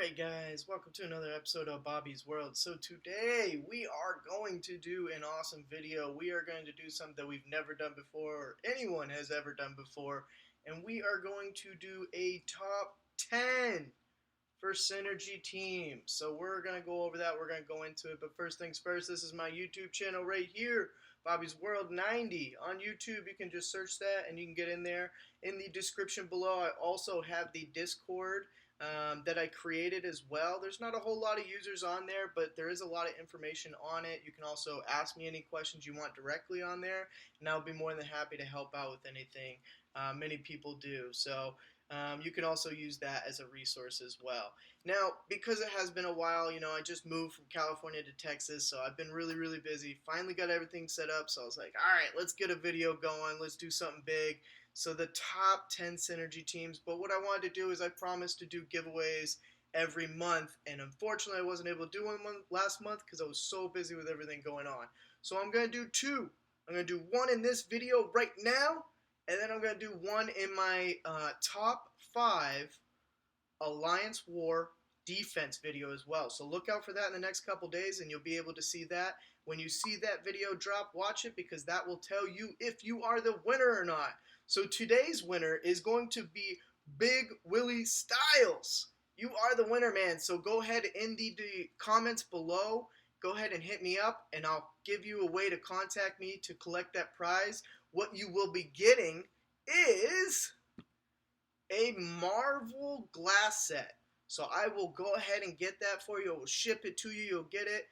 Alright guys, welcome to another episode of Bobby's World. So today we are going to do an awesome video. We are going to do something that we've never done before or anyone has ever done before. And we are going to do a top 10 for Synergy Team. So we're going to go over that. We're going to go into it. But first things first, this is my YouTube channel right here. Bobby's World 90 on YouTube. You can just search that and you can get in there. In the description below, I also have the Discord that I created as well. There's not a whole lot of users on there, but there is a lot of information on it. You can also ask me any questions you want directly on there, and I'll be more than happy to help out with anything. Many people do. So you can also use that as a resource as well. Now, because it has been a while, I just moved from California to Texas, so I've been really busy. Finally got everything set up, so I was like, all right, let's get a video going. Let's do something big. So the top 10 Synergy teams, but what I wanted to do is I promised to do giveaways every month, and unfortunately I wasn't able to do one last month because I was so busy with everything going on. So I'm going to do two. I'm going to do one in this video right now, and then I'm going to do one in my top 5 Alliance War defense video as well. So look out for that in the next couple days, and you'll be able to see that. When you see that video drop, watch it, because that will tell you if you are the winner or not. So today's winner is going to be Big Willie Styles. You are the winner, man. So go ahead in the comments below. Go ahead and hit me up, and I'll give you a way to contact me to collect that prize. What you will be getting is a Marvel glass set. So I will go ahead and get that for you. I will ship it to you. You'll get it.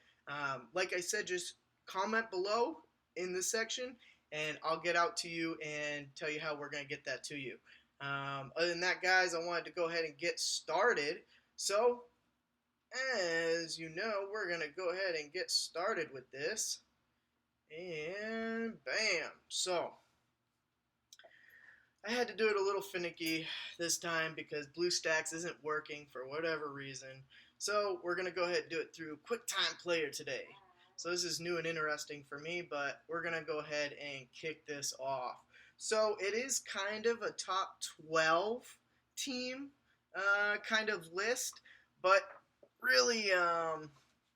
Like I said, just comment below in the section, and I'll get out to you and tell you how we're going to get that to you. Other than that, guys, I wanted to go ahead and get started. So, as you know, we're going to go ahead and get started with this. And bam. So, I had to do it a little finicky this time because BlueStacks isn't working for whatever reason. So we're going to go ahead and do it through QuickTime Player today. So this is new and interesting for me, but we're going to go ahead and kick this off. So it is kind of a top 12 team kind of list, but really,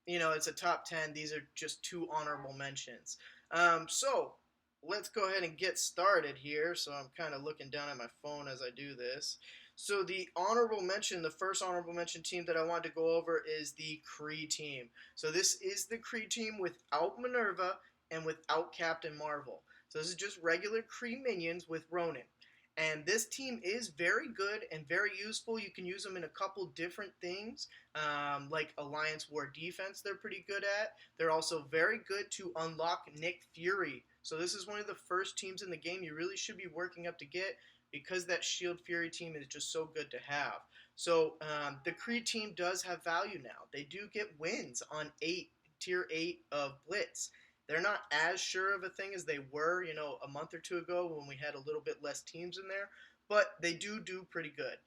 it's a top 10. These are just 2 honorable mentions. So let's go ahead and get started here. So I'm kind of looking down at my phone as I do this. So the honorable mention, the first honorable mention team that I wanted to go over is the Kree Team. So this is the Kree Team without Minerva and without Captain Marvel. So this is just regular Kree minions with Ronin. And this team is very good and very useful. You can use them in a couple different things, like Alliance War Defense they're pretty good at. They're also very good to unlock Nick Fury. So this is one of the first teams in the game you really should be working up to get, because that Shield Fury team is just so good to have. So the Kree team does have value now. They do get wins on tier 8 of Blitz. They're not as sure of a thing as they were, a month or two ago when we had a little bit less teams in there, but they do pretty good.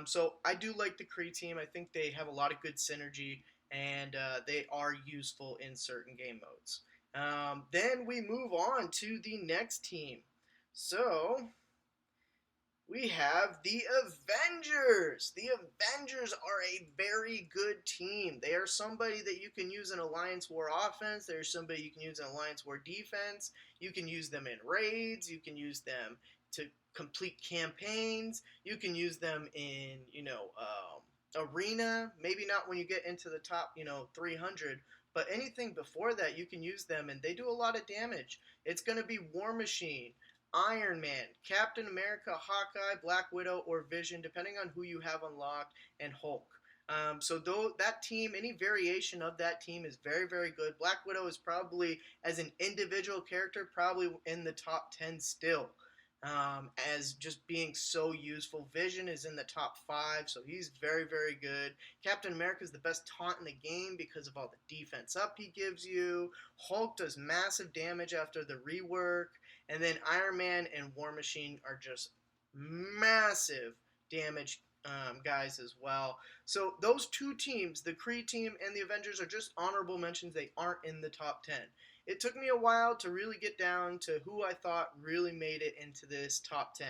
So I do like the Kree team. I think they have a lot of good synergy, and they are useful in certain game modes. Then we move on to the next team. So we have the Avengers. The Avengers are a very good team. They are somebody that you can use in Alliance War offense. They're somebody you can use in Alliance War defense. You can use them in raids. You can use them to complete campaigns. You can use them in, arena. Maybe not when you get into the top, 300. But anything before that, you can use them, and they do a lot of damage. It's going to be War Machine, Iron Man, Captain America, Hawkeye, Black Widow, or Vision, depending on who you have unlocked, and Hulk. So that team, any variation of that team is very good. Black Widow is probably, as an individual character, probably in the top 10 still, as just being so useful. Vision is in the top 5, so he's very good. Captain America is the best taunt in the game because of all the defense up he gives you. Hulk does massive damage after the rework. And then Iron Man and War Machine are just massive damage guys as well. So those 2 teams, the Kree team and the Avengers, are just honorable mentions. They aren't in the top 10. It took me a while to really get down to who I thought really made it into this top 10.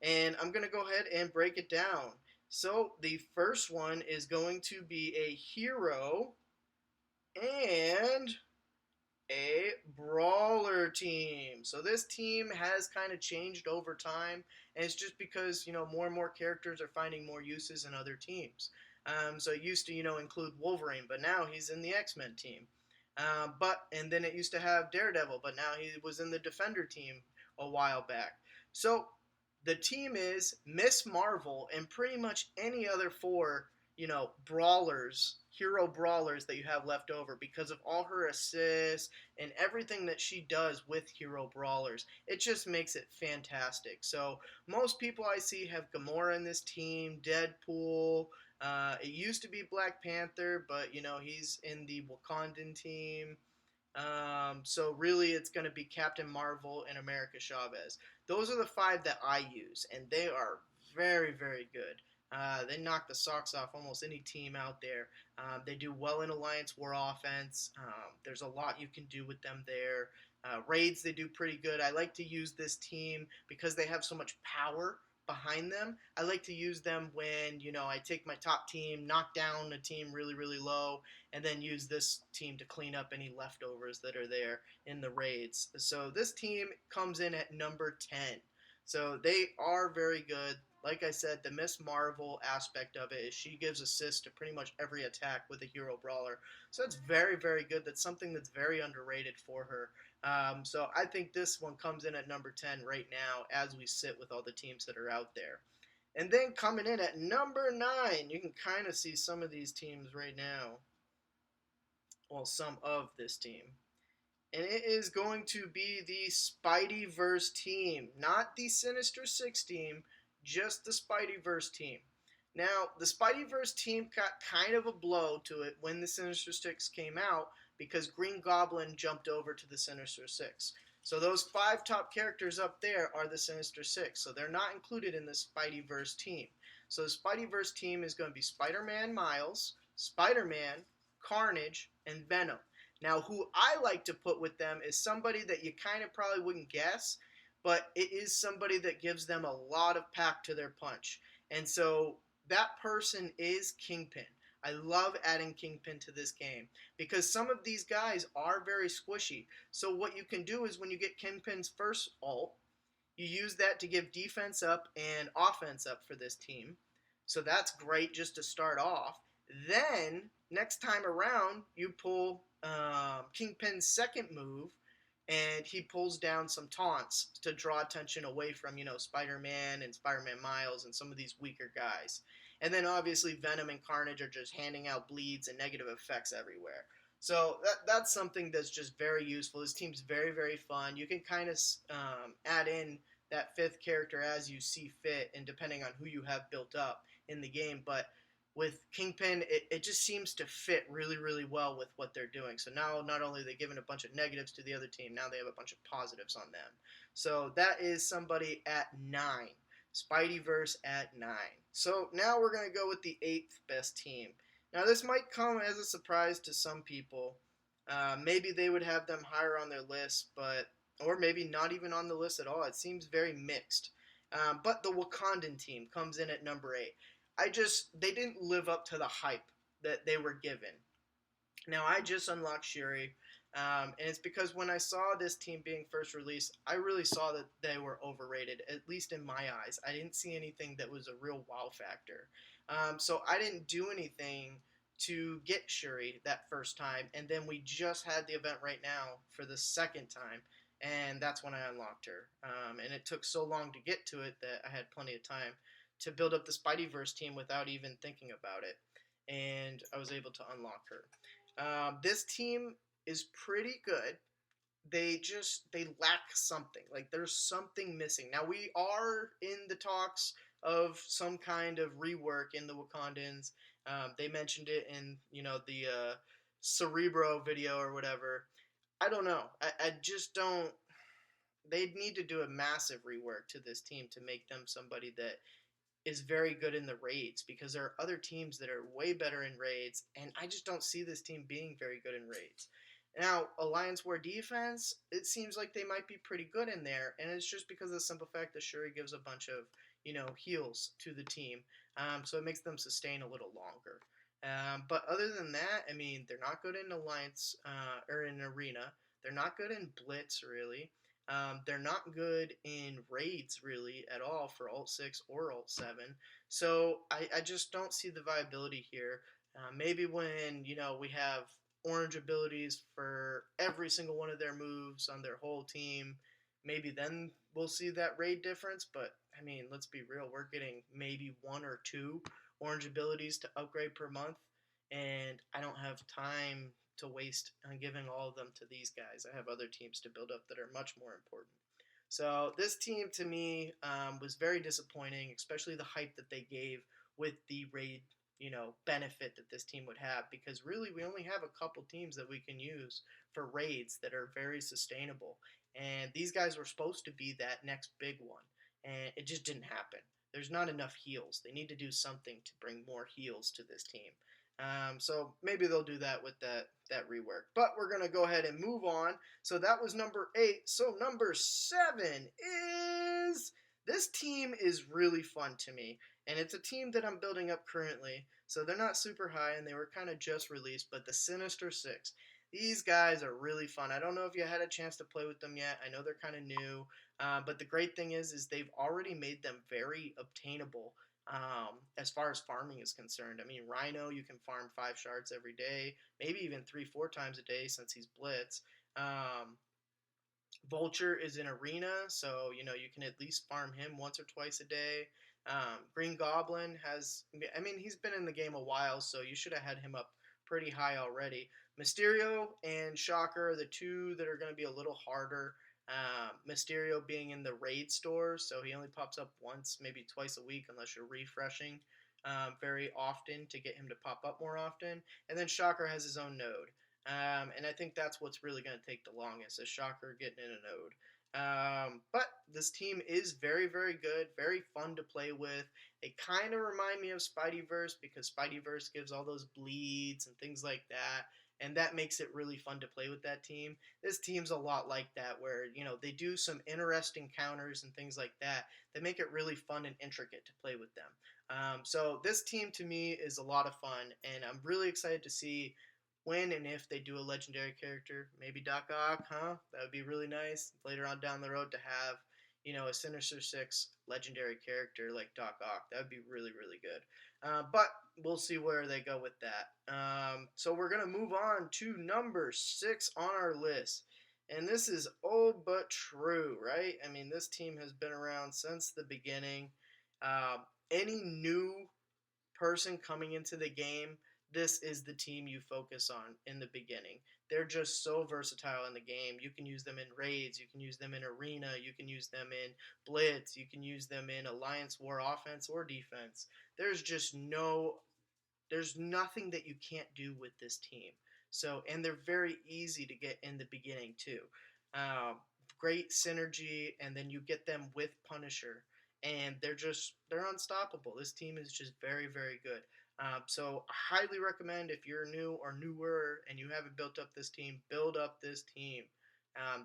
And I'm going to go ahead and break it down. So the first one is going to be a hero and a brawler team. So this team has kind of changed over time, and it's just because more and more characters are finding more uses in other teams. So it used to include Wolverine, but now he's in the X-Men team. And then it used to have Daredevil, but now he was in the Defender team a while back. So the team is Miss Marvel and pretty much any other four brawlers, hero brawlers that you have left over because of all her assists and everything that she does with hero brawlers. It just makes it fantastic. So most people I see have Gamora in this team, Deadpool. It used to be Black Panther, but he's in the Wakandan team. So really, it's going to be Captain Marvel and America Chavez. Those are the five that I use, and they are very, very good. They knock the socks off almost any team out there. They do well in Alliance War offense. There's a lot you can do with them there. Raids, they do pretty good. I like to use this team because they have so much power behind them. I like to use them when, I take my top team, knock down a team really, really low, and then use this team to clean up any leftovers that are there in the raids. So this team comes in at number 10. So they are very good. Like I said, the Miss Marvel aspect of it is she gives assists to pretty much every attack with a hero brawler. So it's very, very good. That's something that's very underrated for her. So I think this one comes in at number 10 right now as we sit with all the teams that are out there. And then coming in at number 9, you can kind of see some of these teams right now. Well, some of this team. And it is going to be the Spidey Verse team, not the Sinister Six team, just the Spidey Verse team. Now, the Spidey Verse team got kind of a blow to it when the Sinister Six came out because Green Goblin jumped over to the Sinister Six. So those 5 top characters up there are the Sinister Six. So they're not included in the Spidey Verse team. So the Spidey Verse team is going to be Spider-Man Miles, Spider-Man, Carnage, and Venom. Now, who I like to put with them is somebody that you kind of probably wouldn't guess, but it is somebody that gives them a lot of pack to their punch. And so that person is Kingpin. I love adding Kingpin to this game because some of these guys are very squishy. So what you can do is when you get Kingpin's first ult, you use that to give defense up and offense up for this team. So that's great just to start off. Then, next time around, you pull Kingpin's second move, and he pulls down some taunts to draw attention away from, Spider-Man and Spider-Man Miles and some of these weaker guys. And then, obviously, Venom and Carnage are just handing out bleeds and negative effects everywhere. So that's something that's just very useful. This team's very, very fun. You can kind of add in that 5th character as you see fit and depending on who you have built up in the game. But with Kingpin, it just seems to fit really, really well with what they're doing. So now not only are they giving a bunch of negatives to the other team, now they have a bunch of positives on them. So that is somebody at 9. Spideyverse at 9. So now we're going to go with the 8th best team. Now this might come as a surprise to some people. Maybe they would have them higher on their list, or maybe not even on the list at all. It seems very mixed. But the Wakandan team comes in at number 8. They didn't live up to the hype that they were given. Now, I just unlocked Shuri, and it's because when I saw this team being first released, I really saw that they were overrated, at least in my eyes. I didn't see anything that was a real wow factor. So I didn't do anything to get Shuri that first time, and then we just had the event right now for the second time, and that's when I unlocked her. And it took so long to get to it that I had plenty of time to build up the Spideyverse team without even thinking about it, and I was able to unlock her. This team is pretty good. They lack something. Like there's something missing. Now we are in the talks of some kind of rework in the Wakandans. They mentioned it in the Cerebro video or whatever. I don't know. I just don't. They need to do a massive rework to this team to make them somebody that is very good in the raids because there are other teams that are way better in raids, and I just don't see this team being very good in raids. Now, Alliance War defense, it seems like they might be pretty good in there, and it's just because of the simple fact that Shuri gives a bunch of, heals to the team. so it makes them sustain a little longer. But other than that, I mean, they're not good in alliance or in arena. They're not good in blitz really. They're not good in raids really at all for Alt 6 or Alt 7. So I just don't see the viability here. Maybe when we have orange abilities for every single one of their moves on their whole team, maybe then we'll see that raid difference. But I mean, let's be real, we're getting maybe one or two orange abilities to upgrade per month, and I don't have time to waste on giving all of them to these guys. I have other teams to build up that are much more important. So this team to me was very disappointing, especially the hype that they gave with the raid, benefit that this team would have. Because really, we only have a couple teams that we can use for raids that are very sustainable, and these guys were supposed to be that next big one, and it just didn't happen. There's not enough heals. They need to do something to bring more heals to this team. So maybe they'll do that with that rework. But we're gonna go ahead and move on. So that was number 8. So number 7 is this team is really fun to me, and it's a team that I'm building up currently. So they're not super high, and they were kind of just released. But the Sinister Six, these guys are really fun. I don't know if you had a chance to play with them yet. I know they're kind of new, but the great thing is they've already made them very obtainable as far as farming is concerned. I mean, Rhino, you can farm 5 shards every day, maybe even 3-4 times a day since he's Blitz. Um, Vulture is in Arena, so you can at least farm him once or twice a day. Green Goblin has, I mean, he's been in the game a while, so you should have had him up pretty high already. Mysterio and Shocker are the two that are going to be a little harder. Mysterio being in the raid store, so he only pops up once, maybe twice a week, unless you're refreshing very often to get him to pop up more often. And then Shocker has his own node. And I think that's what's really going to take the longest, is Shocker getting in a node. But this team is very, very good, very fun to play with. They kind of remind me of Spidey Verse, because Spidey Verse gives all those bleeds and things like that, and that makes it really fun to play with that team. This team's a lot like that, where they do some interesting counters and things like that that make it really fun and intricate to play with them. So this team to me is a lot of fun, and I'm really excited to see when and if they do a legendary character. Maybe Doc Ock, huh? That would be really nice later on down the road to have, a Sinister Six legendary character like Doc Ock. That would be really, really good. But we'll see where they go with that. So we're going to move on to number 6 on our list. And this is old but true, right? I mean, this team has been around since the beginning. Any new person coming into the game, this is the team you focus on in the beginning. They're just so versatile in the game. You can use them in raids, you can use them in arena, you can use them in blitz, you can use them in alliance war offense or defense. There's nothing that you can't do with this team. So, and they're very easy to get in the beginning too. Um, Great synergy, and then you get them with Punisher, and they're unstoppable. This team is just very, very good. So I highly recommend, if you're new or newer and you haven't built up this team, build up this team.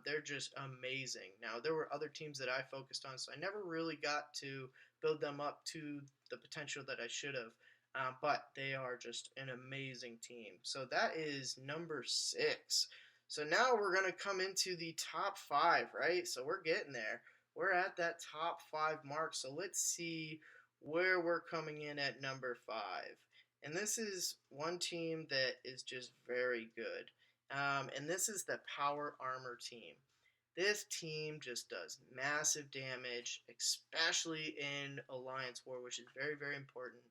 They're just amazing. Now, there were other teams that I focused on, so I never really got to build them up to the potential that I should have. But they are just an amazing team. So that is number 6. So now we're going to come into the top 5, right? So we're getting there. We're at that top 5 mark. So let's see where we're coming in at number 5. And this is one team that is just very good. And this is the Power Armor team. This team just does massive damage, especially in Alliance War, which is very, very important.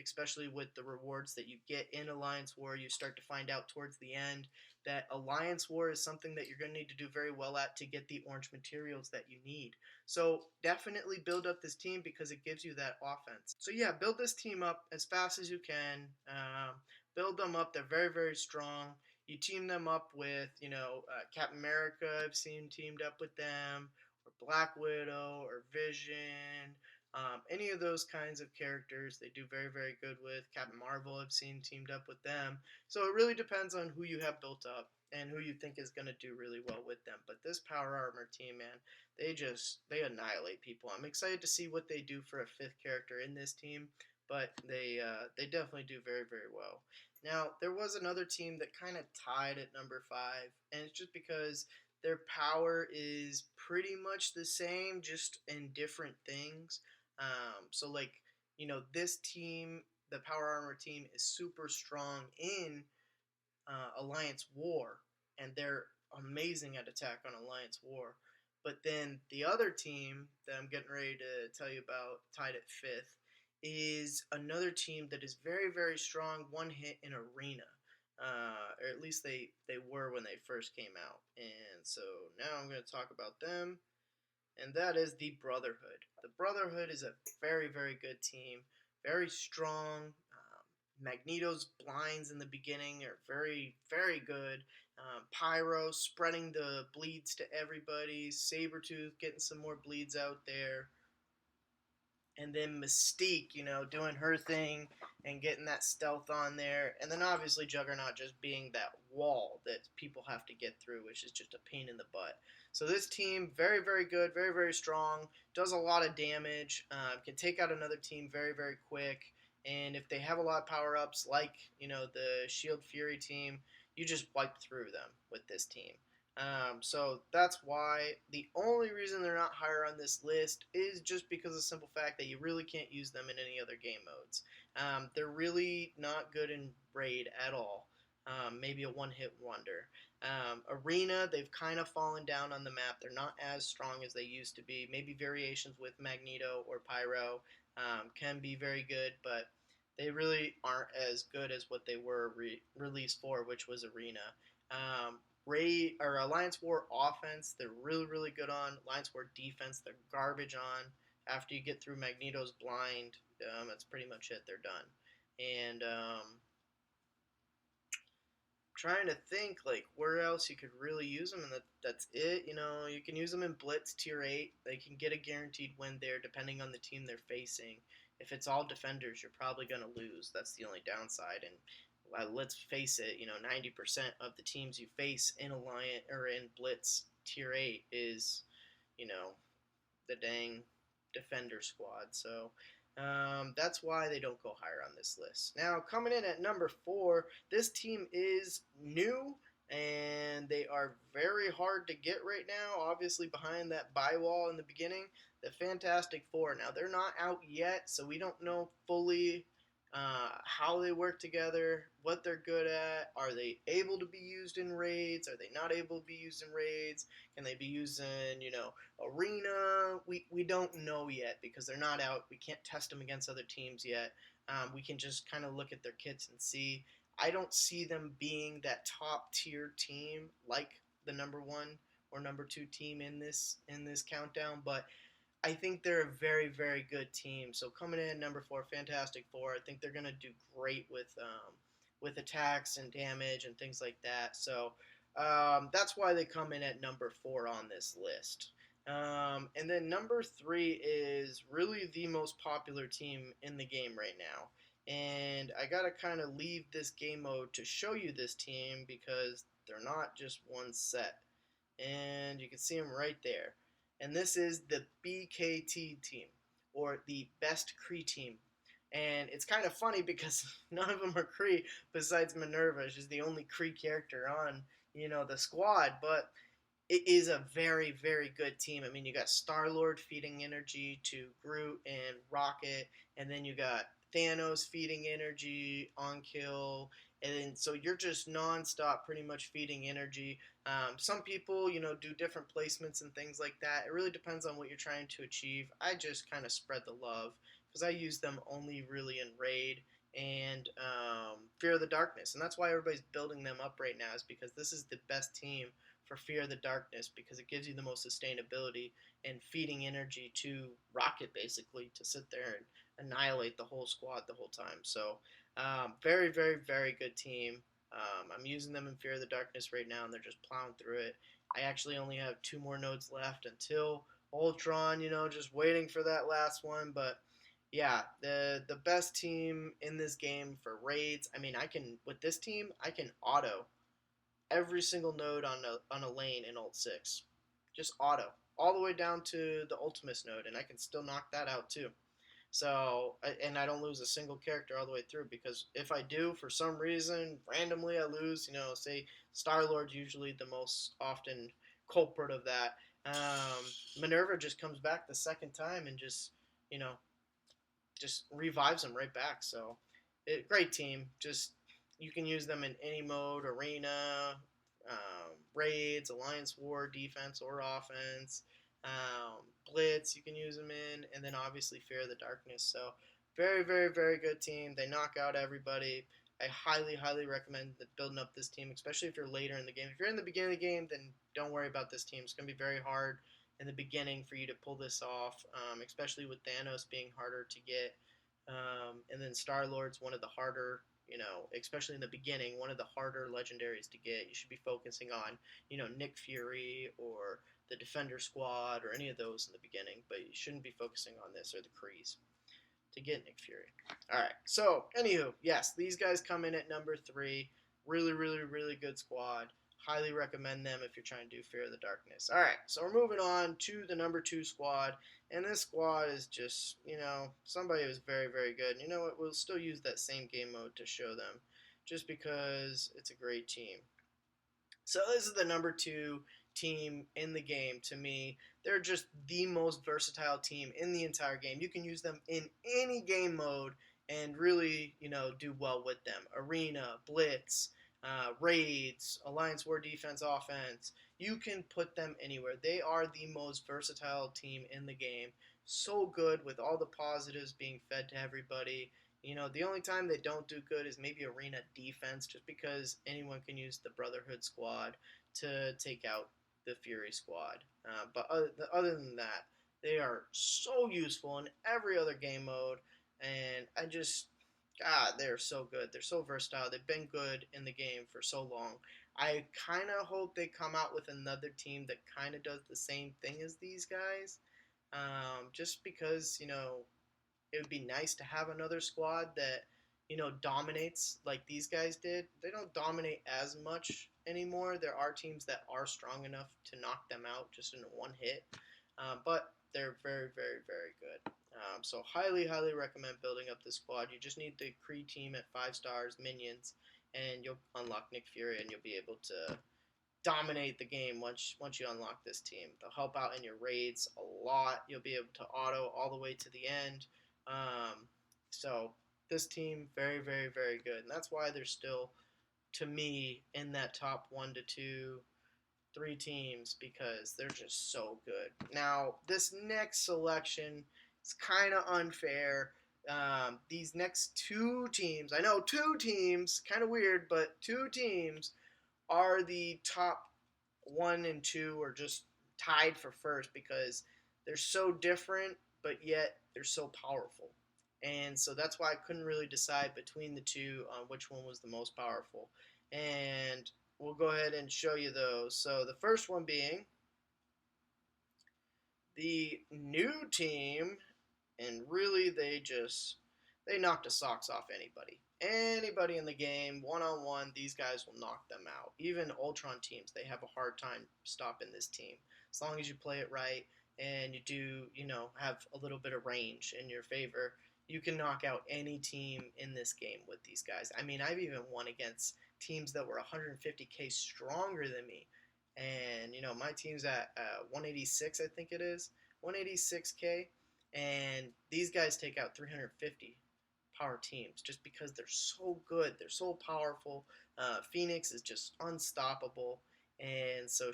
Especially with the rewards that you get in Alliance War. You start to find out towards the end that Alliance War is something that you're going to need to do very well at to get the orange materials that you need. So definitely build up this team, because it gives you that offense. So yeah, build this team up as fast as you can. Build them up. They're very, very strong. You team them up with, Captain America, I've seen teamed up with them, or Black Widow, or Vision. Any of those kinds of characters they do very, very good with. Captain Marvel, I've seen teamed up with them. So it really depends on who you have built up. and who you think is going to do really well with them. But this power armor team, man, they annihilate people. I'm excited to see what they do for a fifth character in this team, but they definitely do very very well. Now there was another team that kind of tied at number 5, and it's just because their power is pretty much the same, just in different things. So like this team, the power armor team, is super strong in Alliance War, and they're amazing at attack on Alliance War. But then the other team that I'm getting ready to tell you about, tied at 5th, is another team that is very, very strong one hit in Arena. Or at least they were when they first came out. And so now I'm going to talk about them, and that is the Brotherhood. The Brotherhood is a very, very good team, very strong. Magneto's blinds in the beginning are very, very good. Pyro spreading the bleeds to everybody. Sabretooth getting some more bleeds out there. And then Mystique, doing her thing and getting that stealth on there. And then obviously Juggernaut just being that wall that people have to get through, which is just a pain in the butt. So this team, very, very good, very, very strong, does a lot of damage, can take out another team very, very quick. And if they have a lot of power-ups, like, the Shield Fury team, you just wipe through them with this team. So that's why the only reason they're not higher on this list is just because of the simple fact that you really can't use them in any other game modes. They're really not good in Raid at all. Maybe a one-hit wonder. Arena, they've kind of fallen down on the map. They're not as strong as they used to be. Maybe variations with Magneto or Pyro can be very good, but they really aren't as good as what they were released for, which was Arena. Raid or Alliance War offense, they're really, really good on. Alliance War defense, they're garbage on. After you get through Magneto's blind, that's pretty much it. They're done. And trying to think like where else you could really use them, and that's it. You can use them in Blitz Tier 8. They can get a guaranteed win there depending on the team they're facing. If it's all defenders, you're probably going to lose. That's the only downside. And let's face it, 90% of the teams you face in Alliance or in Blitz Tier 8 is, the dang Defender squad. So that's why they don't go higher on this list. Now, coming in at number 4, this team is new, and they are very hard to get right now, obviously behind that buy wall in the beginning. The Fantastic Four. Now, they're not out yet, so we don't know fully how they work together, what they're good at. Are they able to be used in raids? Are they not able to be used in raids? Can they be used in, arena? We don't know yet because they're not out. We can't test them against other teams yet. We can just kind of look at their kits and see. I don't see them being that top tier team like the number 1 or number 2 team in this countdown, but I think they're a very, very good team. So coming in at number 4, Fantastic Four, I think they're going to do great with attacks and damage and things like that. So that's why they come in at number 4 on this list. And then number 3 is really the most popular team in the game right now. And I got to kind of leave this game mode to show you this team because they're not just one set. And you can see them right there. And this is the BKT team, or the Best Kree Team. And it's kind of funny because none of them are Kree besides Minerva. She's the only Kree character on, the squad. But it is a very, very good team. I mean, you got Star-Lord feeding energy to Groot and Rocket, and then you got Thanos feeding energy on Kill, and then so you're just non-stop pretty much feeding energy. Some people, do different placements and things like that. It really depends on what you're trying to achieve. I just kind of spread the love because I use them only really in Raid and Fear of the Darkness, and that's why everybody's building them up right now, is because this is the best team for Fear of the Darkness because it gives you the most sustainability and feeding energy to Rocket basically to sit there and annihilate the whole squad the whole time. So very, very, very good team. I'm using them in Fear of the Darkness right now, and they're just plowing through it. I actually only have 2 more nodes left until Ultron, just waiting for that last one. But yeah, the best team in this game for raids. I mean, with this team, I can auto every single node on a lane in Ult 6. Just auto. All the way down to the Ultimus node, and I can still knock that out too. So, and I don't lose a single character all the way through, because if I do, for some reason, randomly I lose, say Star-Lord's usually the most often culprit of that. Minerva just comes back the second time and you know, just revives him right back. So, great team. Just, you can use them in any mode: arena, raids, alliance war, defense or offense, blitz. You can use them in, and then obviously Fear of the Darkness. So, very, very, very good team. They knock out everybody. I highly, highly recommend building up this team, especially if you're later in the game. If you're in the beginning of the game, then don't worry about this team. It's going to be very hard in the beginning for you to pull this off, especially with Thanos being harder to get. And then Star-Lord's one of the harder, especially in the beginning, one of the harder legendaries to get. You should be focusing on, Nick Fury or the Defender Squad or any of those in the beginning, but you shouldn't be focusing on this or the Krees to get Nick Fury. All right, so anywho, yes, these guys come in at number 3. Really, really, really good squad. Highly recommend them if you're trying to do Fear of the Darkness. All right, so we're moving on to the number 2 squad, and this squad is just, somebody who's very, very good. And you know what? We'll still use that same game mode to show them, just because it's a great team. So this is the number 2 team in the game to me. They're just the most versatile team in the entire game. You can use them in any game mode and really, do well with them. Arena, Blitz, raids, Alliance War Defense, Offense. You can put them anywhere. They are the most versatile team in the game. So good, with all the positives being fed to everybody. The only time they don't do good is maybe arena defense, just because anyone can use the Brotherhood squad to take out the Fury squad. But other than that, they are so useful in every other game mode, and God, they're so good. They're so versatile. They've been good in the game for so long. I kind of hope they come out with another team that kind of does the same thing as these guys, just because, it would be nice to have another squad that, dominates like these guys did. They don't dominate as much anymore. There are teams that are strong enough to knock them out just in one hit, but they're very, very, very good. So highly, highly recommend building up this squad. You just need the Kree team at 5 stars, minions, and you'll unlock Nick Fury, and you'll be able to dominate the game once you unlock this team. They'll help out in your raids a lot. You'll be able to auto all the way to the end. So this team, very, very, very good, and that's why they're still, to me, in that top 1 to 2, 3 teams, because they're just so good. Now, this next selection is kind of unfair. These next 2 teams, I know 2 teams, kind of weird, but 2 teams are the top 1 and 2 are just tied for first, because they're so different, but yet they're so powerful. And so that's why I couldn't really decide between the 2 on which one was the most powerful. And we'll go ahead and show you those. So the first one being the new team, and really they knocked the socks off anybody. Anybody in the game, one-on-one, these guys will knock them out. Even Ultron teams, they have a hard time stopping this team. As long as you play it right and you do, have a little bit of range in your favor, you can knock out any team in this game with these guys. I mean, I've even won against teams that were 150k stronger than me. And, my team's at 186, I think it is. 186k. And these guys take out 350 power teams just because they're so good. They're so powerful. Phoenix is just unstoppable. And so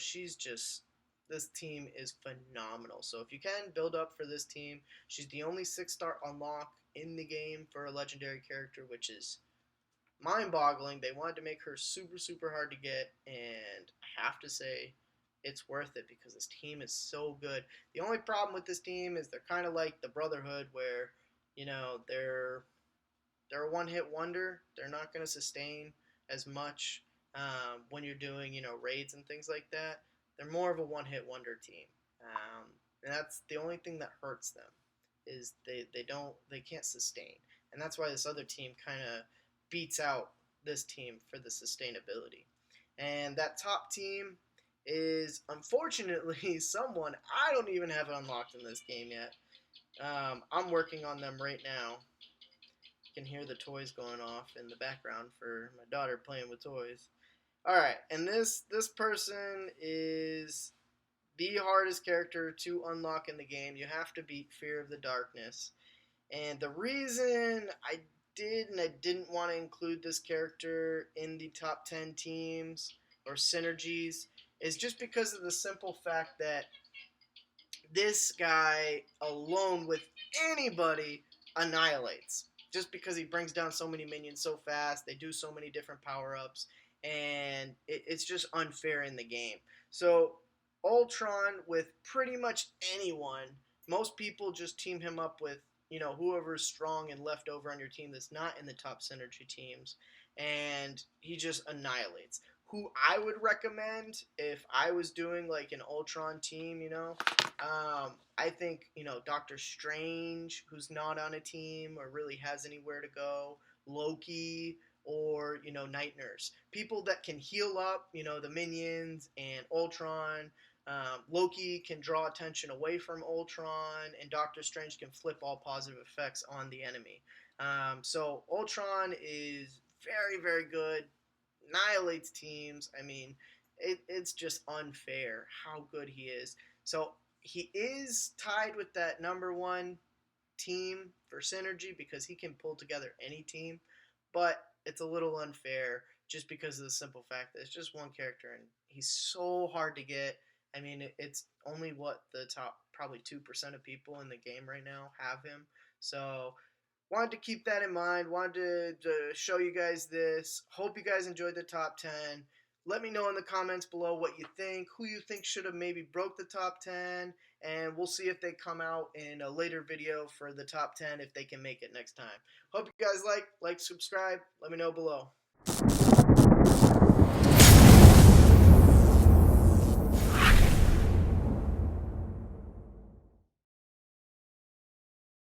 this team is phenomenal. So if you can build up for this team, she's the only 6-star unlock in the game for a legendary character, which is mind-boggling. They wanted to make her super, super hard to get, and I have to say it's worth it because this team is so good. The only problem with this team is they're kind of like the Brotherhood, where, they're a one-hit wonder. They're not going to sustain as much when you're doing, raids and things like that. They're more of a one-hit wonder team, and that's the only thing that hurts them, is they can't sustain, and that's why this other team kind of beats out this team for the sustainability. And that top team is unfortunately someone I don't even have unlocked in this game yet. I'm working on them right now. You can hear the toys going off in the background for my daughter playing with toys. All right, and this person is the hardest character to unlock in the game. You have to beat Fear of the Darkness. And the reason I didn't want to include this character in the top 10 teams or synergies is just because of the simple fact that this guy alone with anybody annihilates. Just because he brings down so many minions so fast, they do so many different power ups, and it's just unfair in the game. So, Ultron with pretty much anyone, most people just team him up with, whoever's strong and left over on your team that's not in the top synergy teams, and he just annihilates. Who I would recommend if I was doing like an Ultron team, I think, Doctor Strange, who's not on a team or really has anywhere to go, Loki, or, Night Nurse. People that can heal up, the minions and Ultron. Loki can draw attention away from Ultron, and Doctor Strange can flip all positive effects on the enemy. So Ultron is very, very good, annihilates teams. I mean, it's just unfair how good he is. So he is tied with that number one team for synergy because he can pull together any team, but it's a little unfair just because of the simple fact that it's just one character and he's so hard to get. I mean, it's only what the top probably 2% of people in the game right now have him. So wanted to keep that in mind. Wanted to show you guys this. Hope you guys enjoyed the top 10. Let me know in the comments below what you think, who you think should have maybe broke the top 10, and we'll see if they come out in a later video for the top 10 if they can make it next time. Hope you guys like, subscribe. Let me know below.